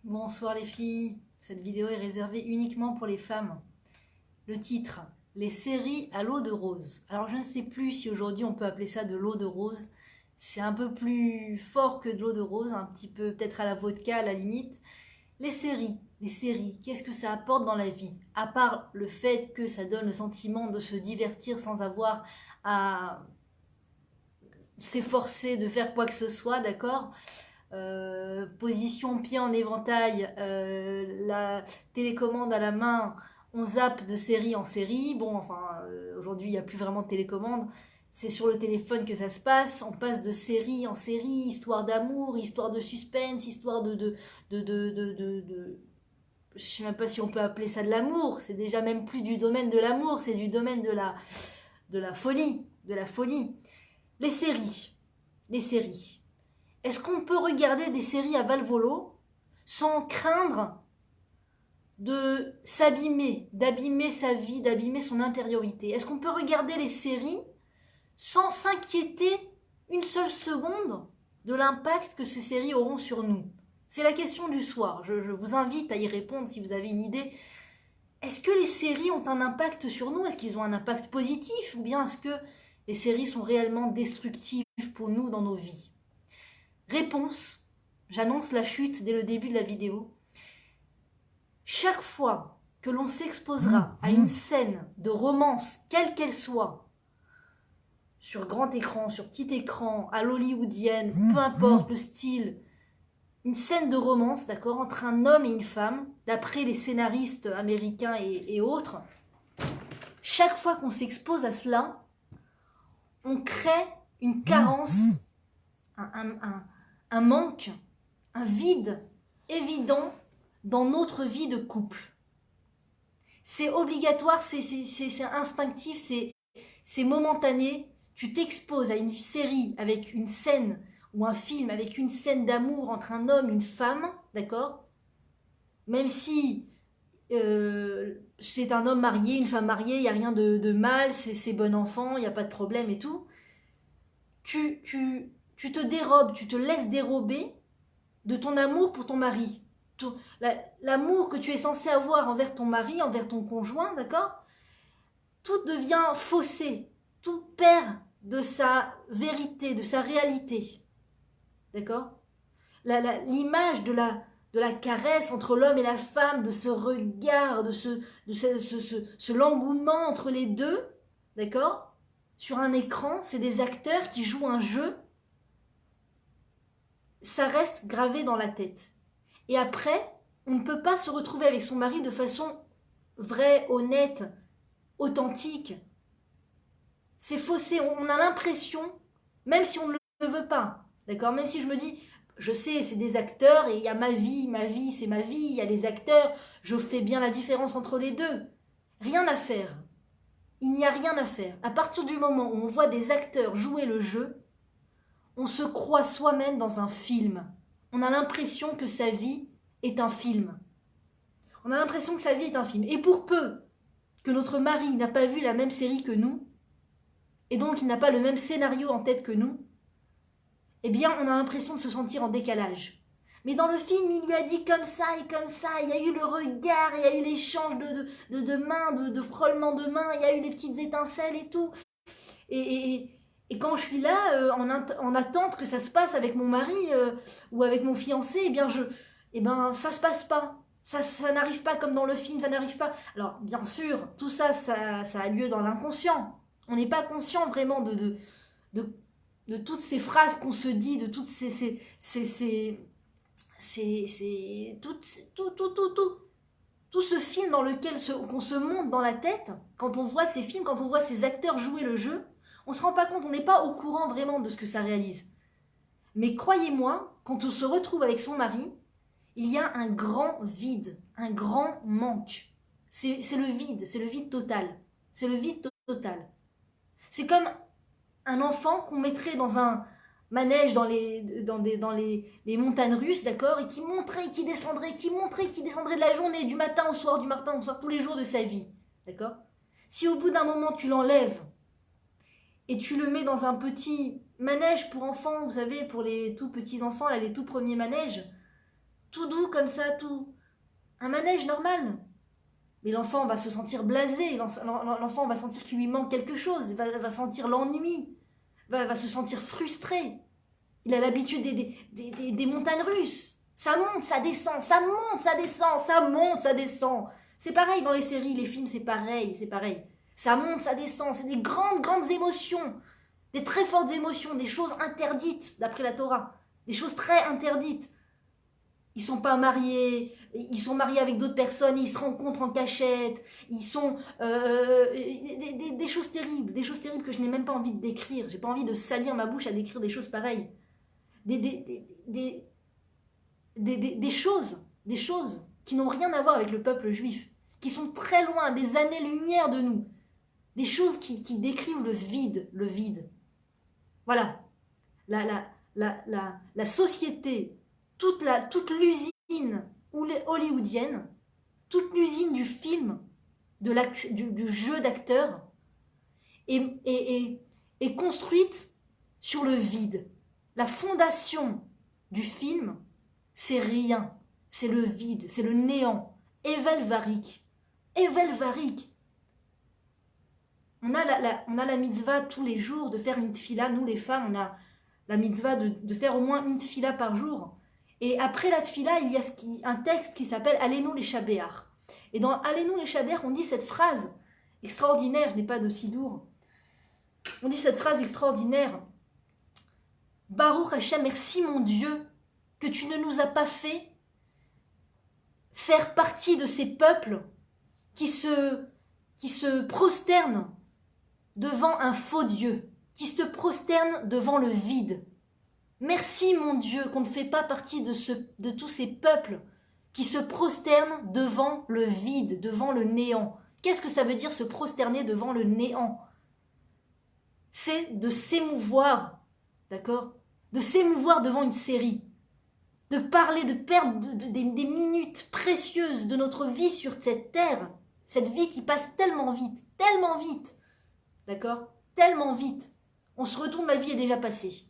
Bonsoir les filles, cette vidéo est réservée uniquement pour les femmes. Le titre, les séries à l'eau de rose. Alors je ne sais plus si aujourd'hui on peut appeler ça de l'eau de rose. C'est un peu plus fort que de l'eau de rose, un petit peu peut-être à la vodka à la limite. Les séries, qu'est-ce que ça apporte dans la vie? À part le fait que ça donne le sentiment de se divertir sans avoir à s'efforcer de faire quoi que ce soit, d'accord? Position pied en éventail, la télécommande à la main, on zappe de série en série. Bon, enfin, aujourd'hui, il n'y a plus vraiment de télécommande. C'est sur le téléphone que ça se passe. On passe de série en série, histoire d'amour, histoire de suspense, histoire de. Je sais même pas si on peut appeler ça de l'amour. C'est déjà même plus du domaine de l'amour, c'est du domaine de la folie. De la folie. Les séries. Les séries. Est-ce qu'on peut regarder des séries à Valvolo sans craindre de s'abîmer, d'abîmer sa vie, d'abîmer son intériorité? Est-ce qu'on peut regarder les séries sans s'inquiéter une seule seconde de l'impact que ces séries auront sur nous? C'est la question du soir. Je vous invite à y répondre si vous avez une idée. Est-ce que les séries ont un impact sur nous? Est-ce qu'ils ont un impact positif? Ou bien est-ce que les séries sont réellement destructives pour nous dans nos vies? Réponse, j'annonce la chute dès le début de la vidéo. Chaque fois que l'on s'exposera à une scène de romance, quelle qu'elle soit, sur grand écran, sur petit écran, à l'hollywoodienne, peu importe le style, une scène de romance, d'accord, entre un homme et une femme, d'après les scénaristes américains et autres, chaque fois qu'on s'expose à cela, on crée une carence, un manque, un vide évident dans notre vie de couple. C'est obligatoire, c'est instinctif, c'est momentané. Tu t'exposes à une série avec une scène ou un film avec une scène d'amour entre un homme et une femme, d'accord? Même si c'est un homme marié, une femme mariée, il n'y a rien de mal, c'est bon enfant, il n'y a pas de problème et tout. Tu te dérobes, tu te laisses dérober de ton amour pour ton mari. L'amour que tu es censé avoir envers ton mari, envers ton conjoint, d'accord? Tout devient faussé, tout perd de sa vérité, de sa réalité, d'accord? L'image de la caresse entre l'homme et la femme, de ce regard, de ce l'engouement entre les deux, d'accord? Sur un écran, c'est des acteurs qui jouent un jeu, ça reste gravé dans la tête. Et après, on ne peut pas se retrouver avec son mari de façon vraie, honnête, authentique. C'est faussé, on a l'impression, même si on ne le veut pas, d'accord? Même si je me dis, je sais, c'est des acteurs et il y a ma vie c'est ma vie, il y a les acteurs, je fais bien la différence entre les deux. Rien à faire. Il n'y a rien à faire. À partir du moment où on voit des acteurs jouer le jeu, on se croit soi-même dans un film. On a l'impression que sa vie est un film. On a l'impression que sa vie est un film. Et pour peu que notre mari n'a pas vu la même série que nous, et donc il n'a pas le même scénario en tête que nous, eh bien on a l'impression de se sentir en décalage. Mais dans le film, il lui a dit comme ça et comme ça, il y a eu le regard, il y a eu l'échange de mains, de frôlement de mains, il y a eu les petites étincelles et tout. Et quand je suis là, en attente que ça se passe avec mon mari ou avec mon fiancé, ça se passe pas. Ça n'arrive pas comme dans le film, ça n'arrive pas. Alors, bien sûr, tout ça, ça a lieu dans l'inconscient. On n'est pas conscient vraiment de, de toutes ces phrases qu'on se dit, de toutes tout ce film dans lequel qu'on se monte dans la tête, quand on voit ces films, quand on voit ces acteurs jouer le jeu, on se rend pas compte, on n'est pas au courant vraiment de ce que ça réalise. Mais croyez-moi, quand on se retrouve avec son mari, il y a un grand vide, un grand manque. C'est le vide total. C'est le vide total. C'est comme un enfant qu'on mettrait dans un manège dans les montagnes russes, d'accord, et qui monterait, qui descendrait, qui monterait, qui descendrait de la journée, du matin au soir, du matin au soir, tous les jours de sa vie, d'accord? Si au bout d'un moment tu l'enlèves et tu le mets dans un petit manège pour enfants, vous savez, pour les tout petits enfants, là, les tout premiers manèges, tout doux comme ça, tout un manège normal. Mais l'enfant va se sentir blasé, l'enfant va sentir qu'il lui manque quelque chose, va sentir l'ennui, va se sentir frustré. Il a l'habitude des montagnes russes. Ça monte, ça descend, ça monte, ça descend, ça monte, ça descend. C'est pareil dans les séries, les films, c'est pareil, c'est pareil. Ça monte, ça descend, c'est des grandes, grandes émotions, des très fortes émotions, des choses interdites d'après la Torah, des choses très interdites. Ils sont pas mariés, ils sont mariés avec d'autres personnes, ils se rencontrent en cachette, ils sont des choses terribles, que je n'ai même pas envie de décrire. J'ai pas envie de salir ma bouche à décrire des choses pareilles. Des choses qui n'ont rien à voir avec le peuple juif, qui sont très loin, des années-lumière de nous, des choses qui décrivent le vide. Voilà, la société, toute l'usine hollywoodienne, toute l'usine du film, du jeu d'acteur, est construite sur le vide. La fondation du film, c'est rien, c'est le vide, c'est le néant. Evel Varik. On a la mitzvah tous les jours de faire une tfila. Nous les femmes, on a la mitzvah de faire au moins une tfila par jour. Et après la tfila, il y a un texte qui s'appelle Allez-nous les Shabéach. Et dans Allez-nous les Shabéach, on dit cette phrase extraordinaire, je n'ai pas de sidour. On dit cette phrase extraordinaire. Baruch Hashem, merci mon Dieu, que tu ne nous as pas fait faire partie de ces peuples qui se prosternent devant un faux Dieu, qui se prosternent devant le vide. Merci mon Dieu qu'on ne fait pas partie de tous ces peuples qui se prosternent devant le vide, devant le néant. Qu'est-ce que ça veut dire se prosterner devant le néant? C'est de s'émouvoir, d'accord? De s'émouvoir devant une série, de parler, de perdre des minutes précieuses de notre vie sur cette terre, cette vie qui passe tellement vite, d'accord? Tellement vite. On se retourne, la vie est déjà passée.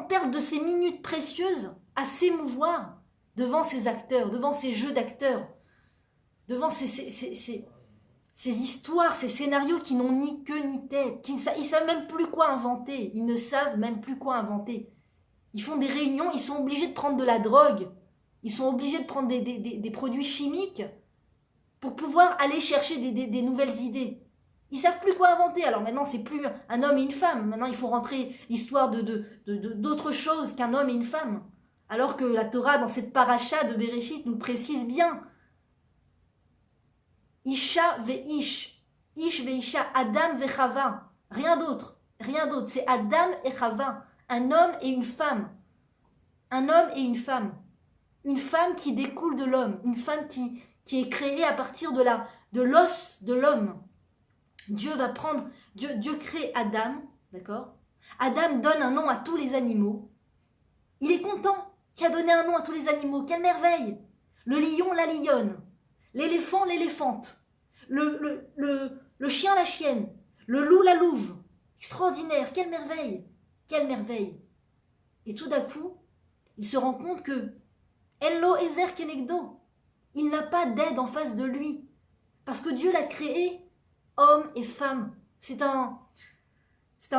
Perdre de ces minutes précieuses à s'émouvoir devant ces acteurs, devant ces jeux d'acteurs, devant ces histoires, ces scénarios qui n'ont ni queue ni tête, ils ne savent même plus quoi inventer, ils ne savent même plus quoi inventer. Ils font des réunions, ils sont obligés de prendre de la drogue, ils sont obligés de prendre des produits chimiques pour pouvoir aller chercher des nouvelles idées. Ils savent plus quoi inventer. Alors maintenant, c'est plus un homme et une femme. Maintenant, il faut rentrer l'histoire d'autre chose qu'un homme et une femme. Alors que la Torah, dans cette paracha de Bereshit, nous précise bien. Isha ve'ish. Ish ve'isha. Adam ve'chava. Rien d'autre. C'est Adam et Chava. Un homme et une femme. Un homme et une femme. Une femme qui découle de l'homme. Une femme qui est créée à partir de l'os de l'homme. Dieu crée Adam, d'accord? Adam donne un nom à tous les animaux. Il est content qu'il a donné un nom à tous les animaux. Quelle merveille! Le lion, la lionne. L'éléphant, l'éléphante. Le chien, la chienne. Le loup, la louve. Extraordinaire, quelle merveille! Quelle merveille! Et tout d'un coup, il se rend compte que Ello Ezer Kenegdo, il n'a pas d'aide en face de lui. Parce que Dieu l'a créé homme et femme. C'est un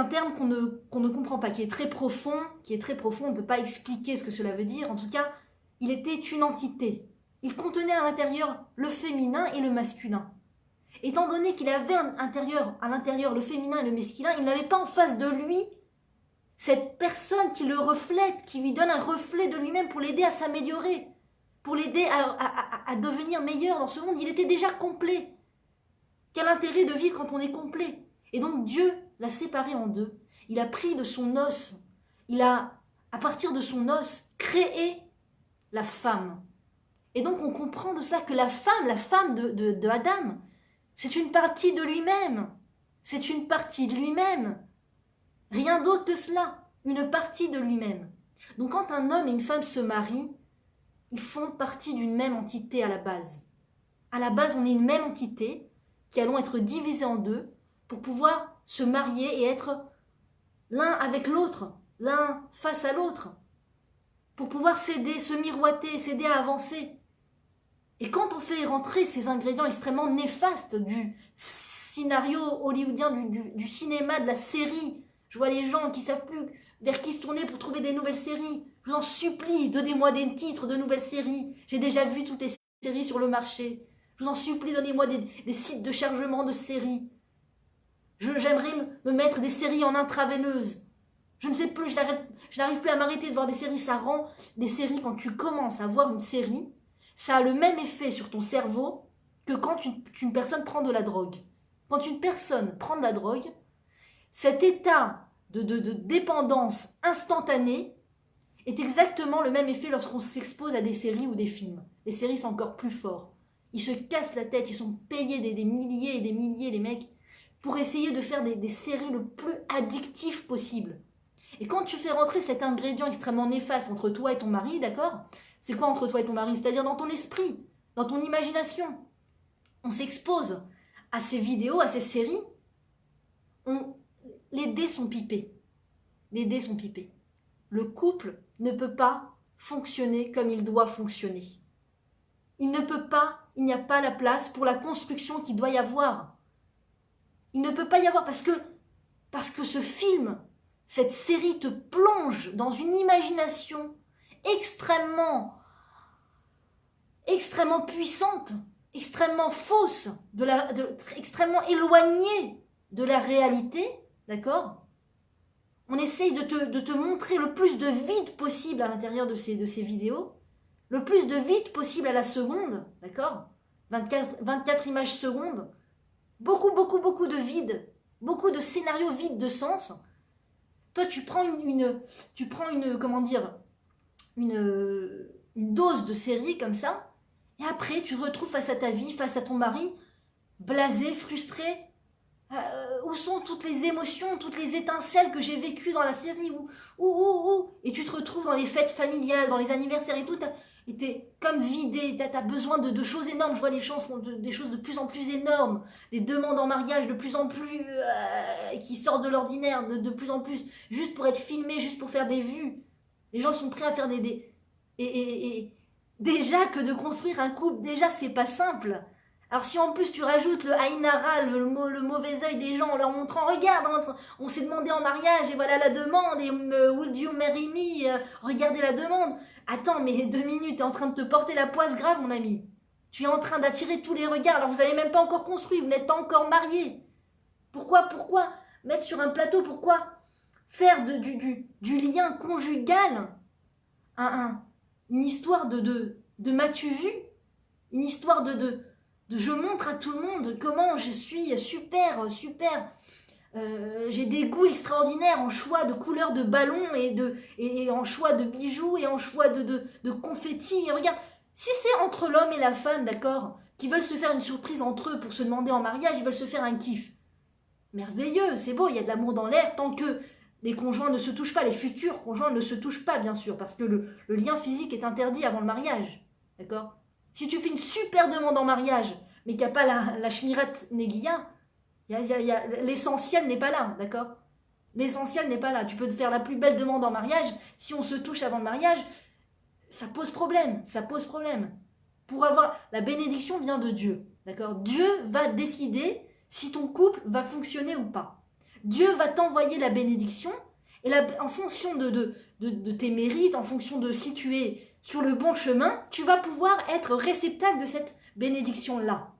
terme qu'on ne comprend pas, qui est très profond, on ne peut pas expliquer ce que cela veut dire. En tout cas, il était une entité. Il contenait à l'intérieur le féminin et le masculin. Étant donné qu'il avait à l'intérieur le féminin et le masculin, il n'avait pas en face de lui cette personne qui le reflète, qui lui donne un reflet de lui-même pour l'aider à s'améliorer, pour l'aider à devenir meilleur dans ce monde. Il était déjà complet. Quel intérêt de vivre quand on est complet? Et donc Dieu l'a séparé en deux. Il a pris de son os, il a, à partir de son os, créé la femme. Et donc on comprend de cela que la femme de Adam, c'est une partie de lui-même. C'est une partie de lui-même. Rien d'autre que cela, une partie de lui-même. Donc quand un homme et une femme se marient, ils font partie d'une même entité à la base. À la base, on est une même entité qui allons être divisés en deux pour pouvoir se marier et être l'un avec l'autre, l'un face à l'autre. pour pouvoir s'aider, se miroiter, s'aider à avancer. Et quand on fait rentrer ces ingrédients extrêmement néfastes du scénario hollywoodien, du cinéma, de la série, je vois les gens qui ne savent plus vers qui se tourner pour trouver des nouvelles séries. Je vous en supplie, donnez-moi des titres de nouvelles séries. J'ai déjà vu toutes les séries sur le marché. Je vous en supplie, donnez-moi des sites de chargement de séries. J'aimerais me mettre des séries en intraveineuse. Je ne sais plus, je n'arrive plus à m'arrêter de voir des séries. Ça rend les séries, quand tu commences à voir une série, ça a le même effet sur ton cerveau que quand une personne prend de la drogue. Quand une personne prend de la drogue, cet état de dépendance instantanée est exactement le même effet lorsqu'on s'expose à des séries ou des films. Les séries, c'est encore plus fort. Ils se cassent la tête, ils sont payés des milliers et des milliers, les mecs, pour essayer de faire des séries le plus addictives possible. Et quand tu fais rentrer cet ingrédient extrêmement néfaste entre toi et ton mari, d'accord? C'est quoi entre toi et ton mari? C'est-à-dire dans ton esprit, dans ton imagination. On s'expose à ces vidéos, à ces séries. Les dés sont pipés. Les dés sont pipés. Le couple ne peut pas fonctionner comme il doit fonctionner. Il ne peut pas, il n'y a pas la place pour la construction qu'il doit y avoir. Il ne peut pas y avoir parce que ce film, cette série te plonge dans une imagination extrêmement puissante, extrêmement fausse, extrêmement éloignée de la réalité, d'accord? On essaye de te montrer le plus de vide possible à l'intérieur de ces vidéos, le plus de vide possible à la seconde, d'accord? 24 images secondes, beaucoup de vide, beaucoup de scénarios vides de sens. Toi, tu prends une dose de série comme ça, et après, tu retrouves face à ta vie, face à ton mari, blasé, frustré. Où sont toutes les émotions, toutes les étincelles que j'ai vécues dans la série Et tu te retrouves dans les fêtes familiales, dans les anniversaires et tout, et t'es comme vidé, t'as besoin de choses énormes. Je vois les gens font des choses de plus en plus énormes, des demandes en mariage de plus en plus qui sortent de l'ordinaire, de plus en plus, juste pour être filmés, juste pour faire des vues. Les gens sont prêts à faire et déjà que de construire un couple, déjà c'est pas simple. Alors si en plus tu rajoutes le Ainara, le mauvais œil des gens en leur montrant, regarde, on s'est demandé en mariage et voilà la demande, et would you marry me, regardez la demande. Attends, mais 2 minutes, t'es en train de te porter la poisse grave, mon ami. Tu es en train d'attirer tous les regards, alors vous n'avez même pas encore construit, vous n'êtes pas encore mariés. Pourquoi mettre sur un plateau, pourquoi faire du lien conjugal une histoire de m'as-tu vu, une histoire de je montre à tout le monde comment je suis super, j'ai des goûts extraordinaires en choix de couleurs de ballons et en choix de bijoux et en choix de confettis. Et regarde, si c'est entre l'homme et la femme, d'accord, qui veulent se faire une surprise entre eux pour se demander en mariage, ils veulent se faire un kiff. Merveilleux, c'est beau, il y a de l'amour dans l'air tant que les conjoints ne se touchent pas, les futurs conjoints ne se touchent pas, bien sûr, parce que le lien physique est interdit avant le mariage, d'accord? Si tu fais une super demande en mariage, mais qu'il n'y a pas la shmirat neguia, l'essentiel n'est pas là, d'accord? L'essentiel n'est pas là. Tu peux te faire la plus belle demande en mariage, si on se touche avant le mariage, ça pose problème, ça pose problème. Pour avoir, la bénédiction vient de Dieu, d'accord? Dieu va décider si ton couple va fonctionner ou pas. Dieu va t'envoyer la bénédiction, et en fonction de tes mérites, en fonction de si tu es sur le bon chemin, tu vas pouvoir être réceptacle de cette bénédiction-là.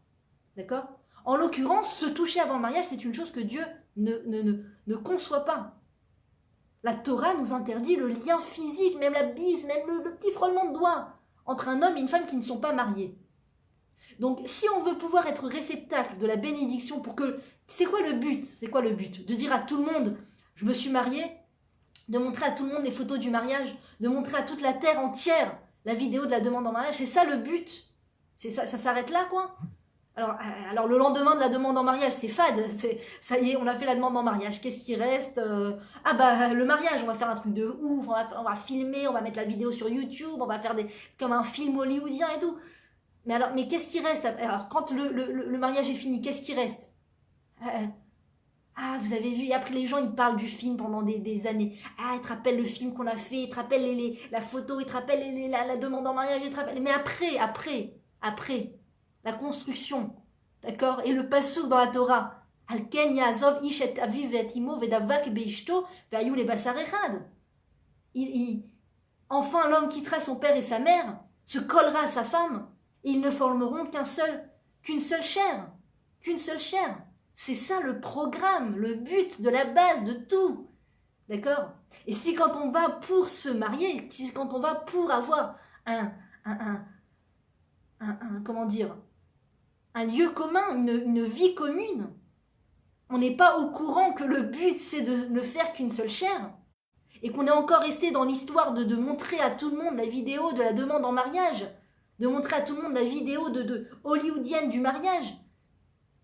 D'accord? En l'occurrence, se toucher avant le mariage, c'est une chose que Dieu ne conçoit pas. La Torah nous interdit le lien physique, même la bise, même le petit frôlement de doigts entre un homme et une femme qui ne sont pas mariés. Donc, si on veut pouvoir être réceptacle de la bénédiction pour que... C'est quoi le but? C'est quoi le but? De dire à tout le monde, je me suis mariée, de montrer à tout le monde les photos du mariage, de montrer à toute la terre entière la vidéo de la demande en mariage. C'est ça le but. C'est ça s'arrête là, quoi. Alors le lendemain de la demande en mariage, c'est fade. Ça y est, on a fait la demande en mariage. Qu'est-ce qui reste? Le mariage, on va faire un truc de ouf. On va filmer, on va mettre la vidéo sur YouTube, on va faire comme un film hollywoodien et tout. Mais qu'est-ce qui reste? Alors, quand le mariage est fini, qu'est-ce qui reste? Ah, vous avez vu, et après les gens, ils parlent du film pendant des années. Ah, ils te rappellent le film qu'on a fait, ils te rappellent la photo, ils te rappellent la demande en mariage, ils te rappellent... Mais après, la construction, d'accord? Et le passouk dans la Torah. Alken Yaazov ish et aviv et imo vedavak beishto ve'ayu lebasar echad. Enfin, l'homme quittera son père et sa mère, se collera à sa femme, et ils ne formeront qu'une seule chair. Qu'une seule chair. C'est ça le programme, le but de la base de tout. D'accord? Et si quand on va pour se marier, si quand on va pour avoir comment dire, un lieu commun, une vie commune, on n'est pas au courant que le but c'est de ne faire qu'une seule chair, et qu'on est encore resté dans l'histoire de montrer à tout le monde la vidéo de la demande en mariage, de montrer à tout le monde la vidéo de hollywoodienne du mariage,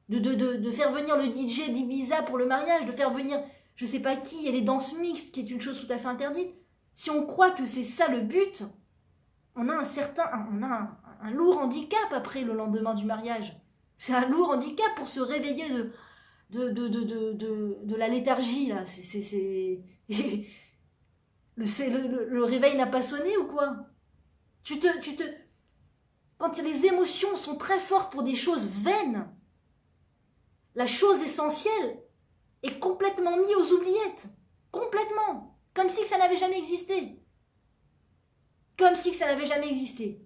de faire venir le DJ d'Ibiza pour le mariage, de faire venir je sais pas qui, et les danses mixtes, qui est une chose tout à fait interdite. Si on croit que c'est ça le but, on a un lourd handicap après le lendemain du mariage. C'est un lourd handicap pour se réveiller de la léthargie, là. Le réveil n'a pas sonné ou quoi? Quand les émotions sont très fortes pour des choses vaines, la chose essentielle est complètement mise aux oubliettes. Complètement. Comme si ça n'avait jamais existé. Comme si ça n'avait jamais existé.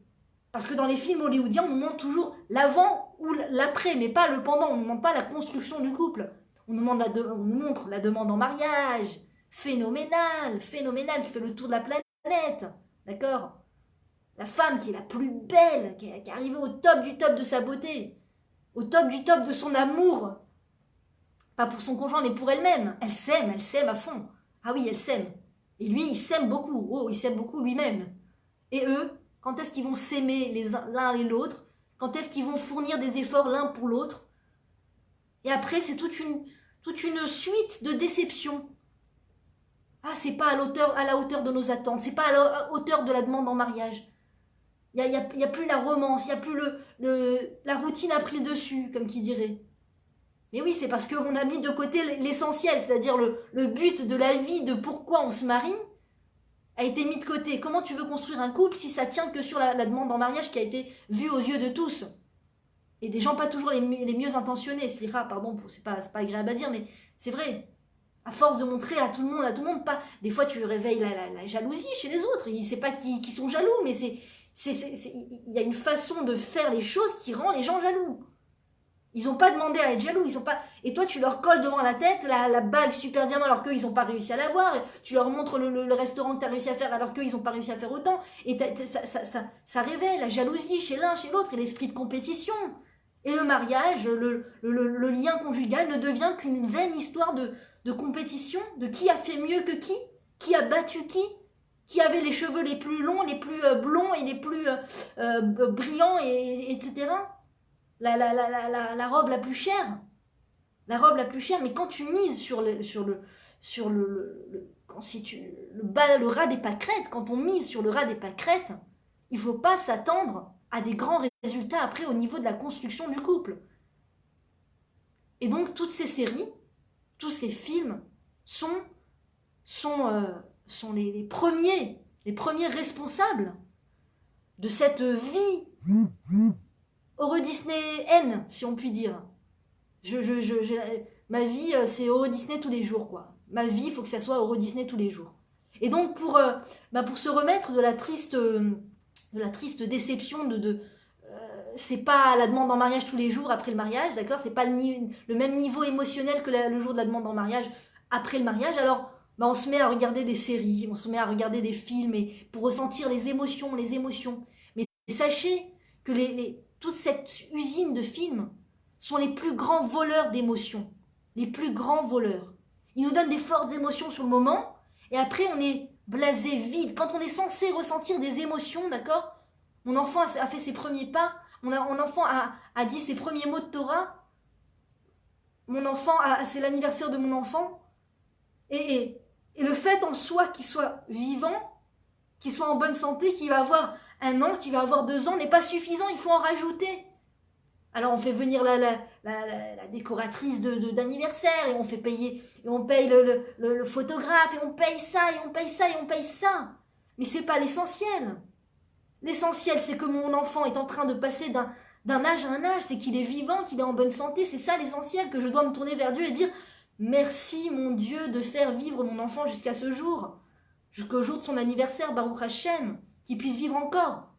Parce que dans les films hollywoodiens, on nous montre toujours l'avant ou l'après, mais pas le pendant. On ne nous montre pas la construction du couple. On nous montre la demande en mariage. Phénoménal, qui fait le tour de la planète. D'accord? La femme qui est la plus belle, qui est arrivée au top du top de sa beauté. Au top du top de son amour. Pas pour son conjoint, mais pour elle-même. Elle s'aime à fond. Ah oui, elle s'aime. Et lui, il s'aime beaucoup. Oh, il s'aime beaucoup lui-même. Et eux, quand est-ce qu'ils vont s'aimer l'un et l'autre? Quand est-ce qu'ils vont fournir des efforts l'un pour l'autre? Et après, c'est toute une suite de déceptions. Ah, c'est pas à la hauteur de nos attentes. C'est pas à la hauteur de la demande en mariage. Il y a plus la romance, il y a plus la routine a pris le dessus, comme qui dirait. Mais oui, c'est parce qu'on a mis de côté l'essentiel, c'est-à-dire le but de la vie, de pourquoi on se marie, a été mis de côté. Comment tu veux construire un couple si ça tient que sur la demande en mariage qui a été vue aux yeux de tous? Et des gens pas toujours les mieux intentionnés, pardon, c'est pas agréable à dire, mais c'est vrai. À force de montrer à tout le monde, pas. Des fois, tu réveilles la jalousie chez les autres. Il sait pas qui sont jaloux, mais il y a une façon de faire les choses qui rend les gens jaloux. Ils n'ont pas demandé à être jaloux, et toi tu leur colles devant la tête la bague super diamant alors qu'eux ils n'ont pas réussi à l'avoir, tu leur montres le restaurant que tu as réussi à faire alors qu'eux ils n'ont pas réussi à faire autant, et ça révèle la jalousie chez l'un, chez l'autre, et l'esprit de compétition. Et le mariage, le lien conjugal ne devient qu'une vaine histoire de compétition, de qui a fait mieux que qui a battu qui avait les cheveux les plus longs, les plus blonds et les plus brillants, etc. La robe la plus chère. La robe la plus chère, mais quand tu mises sur le rat des pâquerettes, quand on mise sur le rat des pâquerettes, il ne faut pas s'attendre à des grands résultats après au niveau de la construction du couple. Et donc toutes ces séries, tous ces films sont les premiers responsables de cette vie Euro Disney N, si on peut dire. Ma vie, c'est Euro Disney tous les jours, quoi. Ma vie, il faut que ça soit Euro Disney tous les jours. Et donc, pour se remettre de la triste déception c'est pas la demande en mariage tous les jours après le mariage, d'accord? C'est pas le même niveau émotionnel que le jour de la demande en mariage après le mariage. Alors, on se met à regarder des séries, on se met à regarder des films pour ressentir les émotions. Mais sachez que toute cette usine de films sont les plus grands voleurs d'émotions. Les plus grands voleurs. Ils nous donnent des fortes émotions sur le moment, et après on est blasé, vide. Quand on est censé ressentir des émotions, d'accord? Mon enfant a fait ses premiers pas, mon enfant a dit ses premiers mots de Torah, c'est l'anniversaire de mon enfant, et le fait en soi qu'il soit vivant, qu'il soit en bonne santé, qu'il va avoir 1 an, qu'il va avoir 2 ans, n'est pas suffisant, il faut en rajouter. Alors on fait venir la décoratrice d'anniversaire, et on fait payer, et on paye le photographe, et on paye ça, et on paye ça, et on paye ça. Mais c'est pas l'essentiel. L'essentiel, c'est que mon enfant est en train de passer d'un âge à un âge, c'est qu'il est vivant, qu'il est en bonne santé, c'est ça l'essentiel, que je dois me tourner vers Dieu et dire merci mon Dieu de faire vivre mon enfant jusqu'à ce jour, jusqu'au jour de son anniversaire, Baruch Hashem, qu'il puisse vivre encore.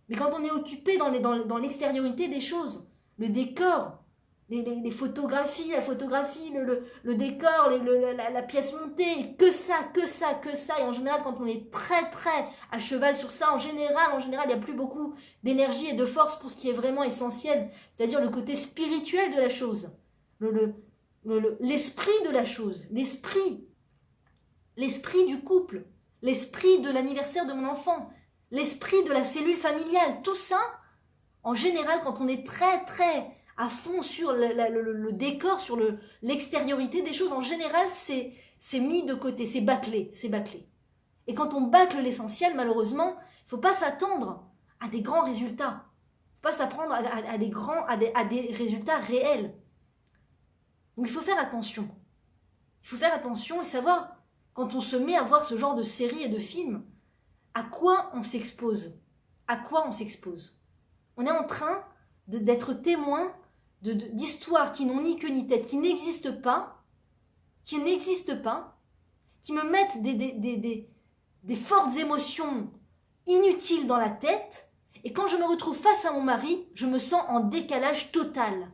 Mais quand on est occupé dans l'extériorité des choses, le décor, les photographies, la photographie, le décor, la pièce montée, que ça, que ça, que ça. Et en général, quand on est très très à cheval sur ça, en général, il n'y a plus beaucoup d'énergie et de force pour ce qui est vraiment essentiel, c'est-à-dire le côté spirituel de la chose, l'esprit de la chose, l'esprit du couple, l'esprit de l'anniversaire de mon enfant, l'esprit de la cellule familiale, tout ça, en général, quand on est très très à fond sur le décor, sur l'extériorité des choses, en général, c'est mis de côté, c'est bâclé. Et quand on bâcle l'essentiel, malheureusement, il ne faut pas s'attendre à des grands résultats. Il ne faut pas s'attendre à des résultats réels. Donc il faut faire attention. Il faut faire attention et savoir, quand on se met à voir ce genre de séries et de films, à quoi on s'expose. À quoi on s'expose. On est en train d'être témoin d'histoires qui n'ont ni queue ni tête, qui n'existent pas, qui me mettent des fortes émotions inutiles dans la tête, et quand je me retrouve face à mon mari, je me sens en décalage total.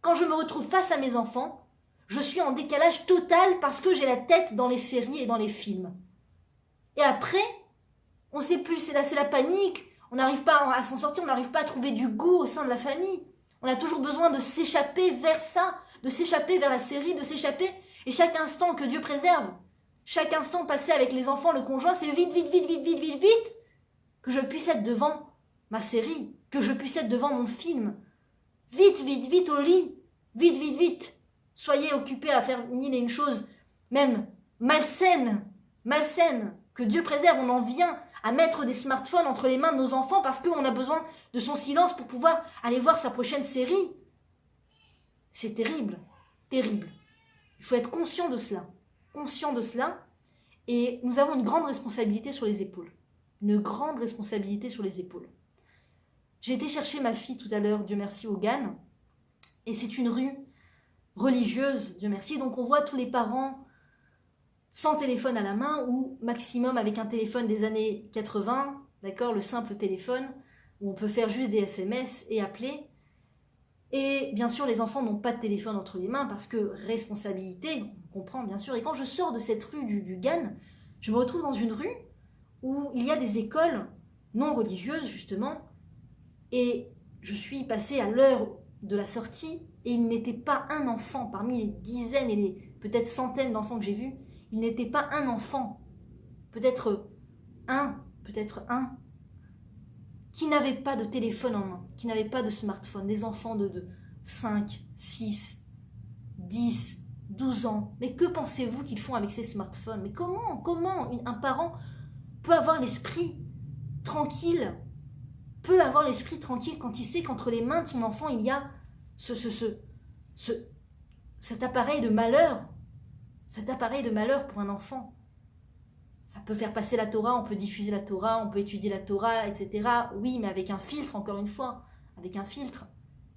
Quand je me retrouve face à mes enfants, je suis en décalage total parce que j'ai la tête dans les séries et dans les films. Et après, on ne sait plus, c'est la panique, on n'arrive pas à s'en sortir, on n'arrive pas à trouver du goût au sein de la famille. On a toujours besoin de s'échapper vers ça, de s'échapper vers la série, de s'échapper. Et chaque instant que Dieu préserve, chaque instant passé avec les enfants, le conjoint, c'est vite, que je puisse être devant ma série, que je puisse être devant mon film. Vite au lit, vite. Soyez occupés à faire mille et une choses, même malsaines, que Dieu préserve. On en vient à mettre des smartphones entre les mains de nos enfants parce qu'on a besoin de son silence pour pouvoir aller voir sa prochaine série. C'est terrible. Il faut être conscient de cela. Et nous avons une grande responsabilité sur les épaules. J'ai été chercher ma fille tout à l'heure, Dieu merci, au Ghan, et c'est une rue religieuse, Dieu merci, donc on voit tous les parents sans téléphone à la main ou maximum avec un téléphone des années 80, d'accord, le simple téléphone où on peut faire juste des SMS et appeler. Et bien sûr, les enfants n'ont pas de téléphone entre les mains parce que responsabilité, on comprend bien sûr. Et quand je sors de cette rue du Ghan, je me retrouve dans une rue où il y a des écoles non religieuses justement, et je suis passée à l'heure de la sortie et il n'était pas un enfant parmi les dizaines et les peut-être centaines d'enfants que j'ai vus. Il n'était pas un enfant, peut-être un, qui n'avait pas de téléphone en main, qui n'avait pas de smartphone. Des enfants de 5, 6, 10, 12 ans. Mais que pensez-vous qu'ils font avec ces smartphones? Mais comment un parent peut avoir l'esprit tranquille, quand il sait qu'entre les mains de son enfant, il y a cet appareil de malheur. Cet appareil de malheur pour un enfant. Ça peut faire passer la Torah, on peut diffuser la Torah, on peut étudier la Torah, etc. Oui, mais avec un filtre, encore une fois. Avec un filtre.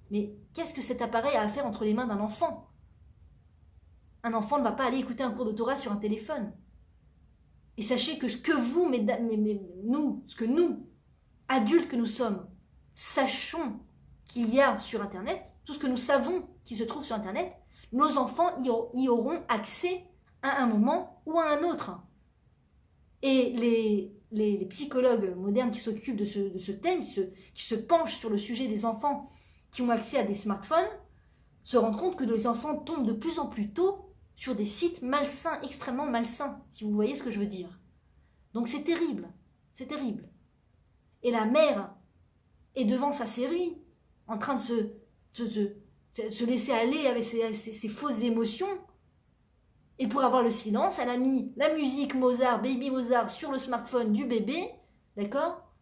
Mais qu'est-ce que cet appareil a à faire entre les mains d'un enfant? Un enfant ne va pas aller écouter un cours de Torah sur un téléphone. Et sachez que ce que vous, nous, adultes que nous sommes, sachons qu'il y a sur Internet, tout ce que nous savons qui se trouve sur Internet, nos enfants y auront accès à un moment ou à un autre. Et les psychologues modernes qui s'occupent de ce thème, qui se penchent sur le sujet des enfants qui ont accès à des smartphones, se rendent compte que les enfants tombent de plus en plus tôt sur des sites malsains, extrêmement malsains, si vous voyez ce que je veux dire. Donc c'est terrible. Et la mère est devant sa série, en train de se laisser aller avec ses fausses émotions. Et pour avoir le silence, elle a mis la musique Mozart, Baby Mozart, sur le smartphone du bébé, d'accord,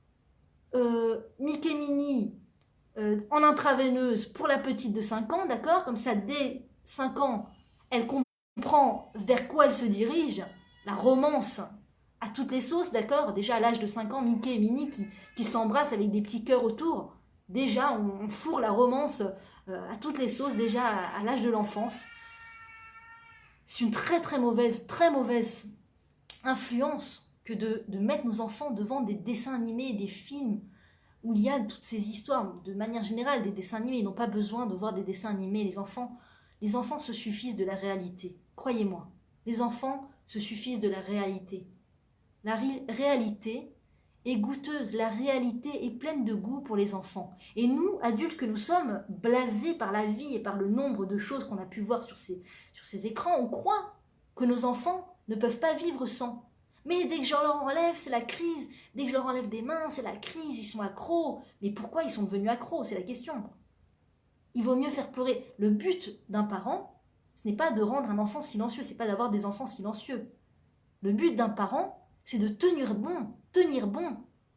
Mickey Minnie en intraveineuse pour la petite de 5 ans, d'accord? Comme ça, dès 5 ans, elle comprend vers quoi elle se dirige, la romance à toutes les sauces, d'accord? Déjà à l'âge de 5 ans, Mickey et Minnie qui s'embrassent avec des petits cœurs autour. Déjà, on fourre la romance à toutes les sauces, déjà à l'âge de l'enfance. C'est une très mauvaise influence que de mettre nos enfants devant des dessins animés, des films, où il y a toutes ces histoires. De manière générale, des dessins animés, ils n'ont pas besoin de voir des dessins animés. Les enfants se suffisent de la réalité. Croyez-moi, les enfants se suffisent de la réalité. La réalité est goûteuse, la réalité est pleine de goût pour les enfants. Et nous, adultes que nous sommes, blasés par la vie et par le nombre de choses qu'on a pu voir sur ces écrans, on croit que nos enfants ne peuvent pas vivre sans. Mais dès que je leur enlève, c'est la crise. Dès que je leur enlève des mains, c'est la crise, ils sont accros. Mais pourquoi ils sont devenus accros? C'est la question. Il vaut mieux faire pleurer. Le but d'un parent, ce n'est pas de rendre un enfant silencieux, ce n'est pas d'avoir des enfants silencieux. Le but d'un parent, c'est de tenir bon,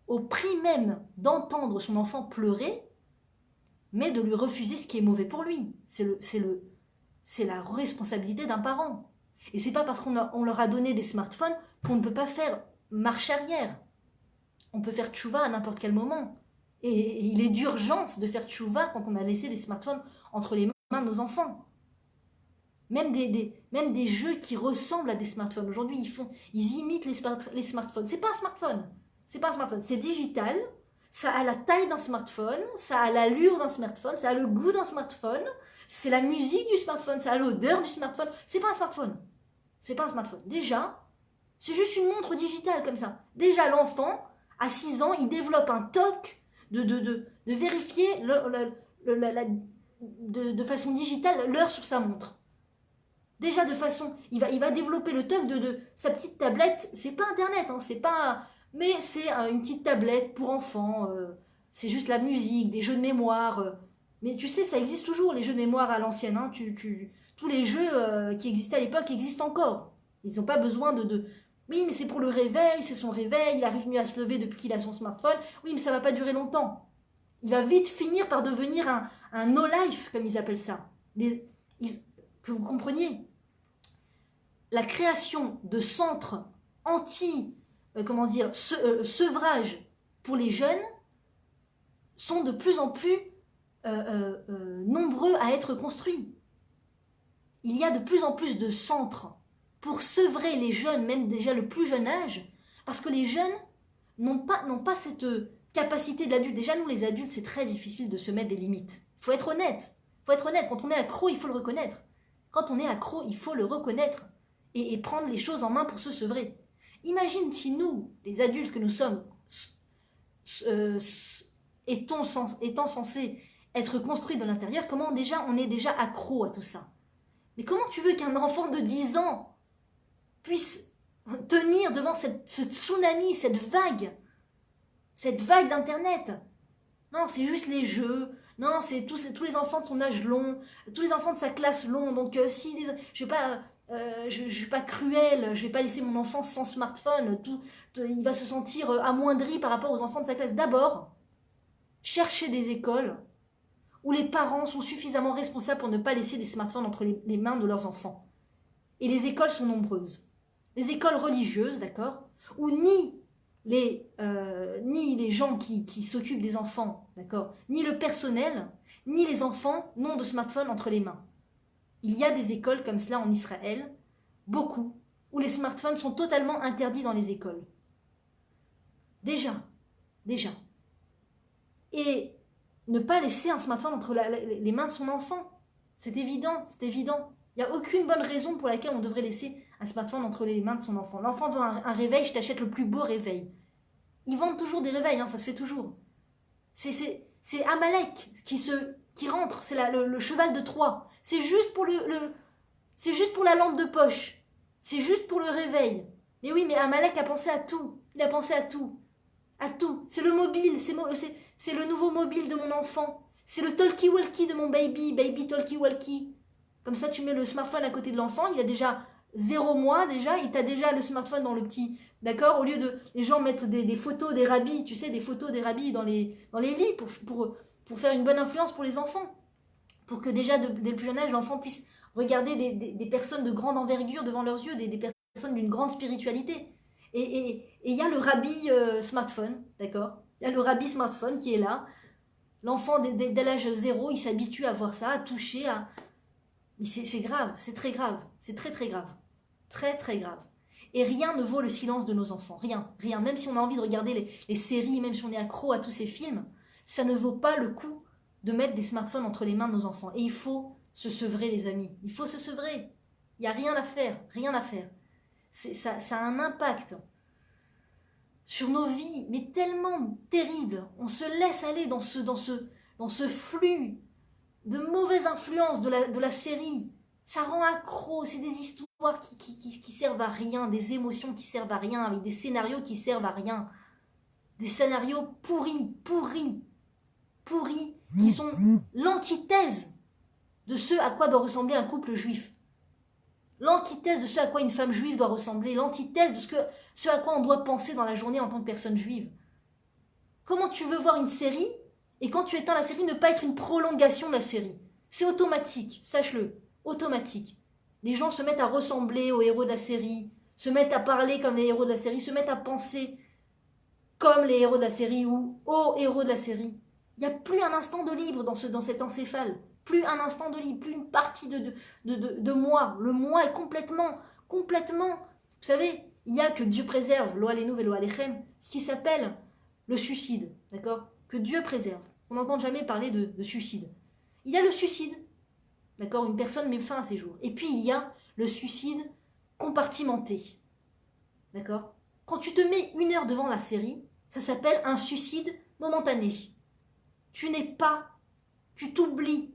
au prix même d'entendre son enfant pleurer, mais de lui refuser ce qui est mauvais pour lui. C'est la responsabilité d'un parent. Et c'est pas parce qu'on leur a donné des smartphones qu'on ne peut pas faire marche arrière. On peut faire tchouva à n'importe quel moment. Et il est d'urgence de faire tchouva quand on a laissé des smartphones entre les mains de nos enfants. Même des jeux qui ressemblent à des smartphones. Aujourd'hui, ils imitent les smartphones. C'est pas un smartphone. C'est pas un smartphone. C'est digital. Ça a la taille d'un smartphone. Ça a l'allure d'un smartphone. Ça a le goût d'un smartphone. C'est la musique du smartphone. Ça a l'odeur du smartphone. C'est pas un smartphone. C'est pas un smartphone. Déjà, c'est juste une montre digitale comme ça. Déjà, l'enfant, à 6 ans, il développe un toc de vérifier de façon digitale l'heure sur sa montre. Déjà de façon, il va développer le toc de sa petite tablette. C'est pas Internet, hein, c'est pas, mais c'est une petite tablette pour enfants. C'est juste la musique, des jeux de mémoire. Mais tu sais, ça existe toujours les jeux de mémoire à l'ancienne. Hein, tous les jeux qui existaient à l'époque existent encore. Ils n'ont pas besoin oui, mais c'est pour le réveil, c'est son réveil. Il arrive mieux à se lever depuis qu'il a son smartphone. Oui, mais ça va pas durer longtemps. Il va vite finir par devenir un no-life, comme ils appellent ça. Que vous compreniez. La création de centres sevrage pour les jeunes sont de plus en plus nombreux à être construits. Il y a de plus en plus de centres pour sevrer les jeunes, même déjà le plus jeune âge, parce que les jeunes n'ont pas cette capacité de l'adulte. Déjà, nous les adultes, c'est très difficile de se mettre des limites. Il faut être honnête. Quand on est accro, il faut le reconnaître. Quand on est accro, il faut le reconnaître. Et prendre les choses en main pour se sevrer. Imagine si nous, les adultes que nous sommes, étant censés être construits de l'intérieur, comment déjà on est déjà accro à tout ça. Mais comment tu veux qu'un enfant de 10 ans puisse tenir devant ce tsunami, cette vague d'Internet? Non, c'est juste les jeux. Non, c'est tous les enfants de son âge long, tous les enfants de sa classe long. Donc je ne suis pas cruelle, je ne vais pas laisser mon enfant sans smartphone, il va se sentir amoindri par rapport aux enfants de sa classe. D'abord, chercher des écoles où les parents sont suffisamment responsables pour ne pas laisser des smartphones entre les mains de leurs enfants. Et les écoles sont nombreuses. Les écoles religieuses, d'accord, où ni les gens qui s'occupent des enfants, d'accord, ni le personnel, ni les enfants n'ont de smartphone entre les mains. Il y a des écoles comme cela en Israël, beaucoup, où les smartphones sont totalement interdits dans les écoles. Déjà. Et ne pas laisser un smartphone entre les mains de son enfant. C'est évident. Il n'y a aucune bonne raison pour laquelle on devrait laisser un smartphone entre les mains de son enfant. L'enfant veut un réveil, je t'achète le plus beau réveil. Ils vendent toujours des réveils, hein, ça se fait toujours. C'est Amalek qui rentre, c'est le cheval de Troie. C'est juste pour c'est juste pour la lampe de poche. C'est juste pour le réveil. Mais oui, mais Amalek a pensé à tout. Il a pensé à tout. À tout. C'est le mobile, c'est le nouveau mobile de mon enfant. C'est le talkie-walkie de mon baby talkie-walkie. Comme ça, tu mets le smartphone à côté de l'enfant, il a déjà 0 mois déjà, il t'a déjà le smartphone dans le petit, d'accord. Au lieu de, les gens mettent des photos des rabbis, tu sais, des photos des rabbis dans les lits pour faire une bonne influence pour les enfants. Pour que déjà, dès le plus jeune âge, l'enfant puisse regarder des personnes de grande envergure devant leurs yeux, des personnes d'une grande spiritualité. Et il y a le rabbi smartphone, d'accord? Il y a le rabbi smartphone qui est là. L'enfant, dès l'âge 0, il s'habitue à voir ça, à toucher, à... Mais c'est grave, c'est très grave, c'est très très grave. Très très grave. Et rien ne vaut le silence de nos enfants, rien, rien. Même si on a envie de regarder les séries, même si on est accro à tous ces films, ça ne vaut pas le coup de mettre des smartphones entre les mains de nos enfants. Et il faut se sevrer, les amis. Il faut se sevrer. Il n'y a rien à faire, rien à faire. Ça a un impact sur nos vies, mais tellement terrible. On se laisse aller dans ce flux de mauvaise influence de la série. Ça rend accro, c'est des histoires qui servent à rien, des émotions qui servent à rien, avec des scénarios qui servent à rien. Des scénarios pourris, qui sont l'antithèse de ce à quoi doit ressembler un couple juif. L'antithèse de ce à quoi une femme juive doit ressembler, l'antithèse de ce à quoi on doit penser dans la journée en tant que personne juive. Comment tu veux voir une série et quand tu éteins la série, ne pas être une prolongation de la série? C'est automatique, sache-le, automatique. Les gens se mettent à ressembler aux héros de la série, se mettent à parler comme les héros de la série, se mettent à penser comme les héros de la série ou aux héros de la série. Il n'y a plus un instant de libre dans cet encéphale. Plus un instant de libre, plus une partie de moi. Le moi est complètement... Vous savez, il n'y a que Dieu préserve, lo alenu velo alechem, ce qui s'appelle le suicide, d'accord? Que Dieu préserve. On n'entend jamais parler de suicide. Il y a le suicide, d'accord? Une personne met fin à ses jours. Et puis il y a le suicide compartimenté, d'accord? Quand tu te mets 1 heure devant la série, ça s'appelle un suicide momentané. Tu n'es pas, tu t'oublies,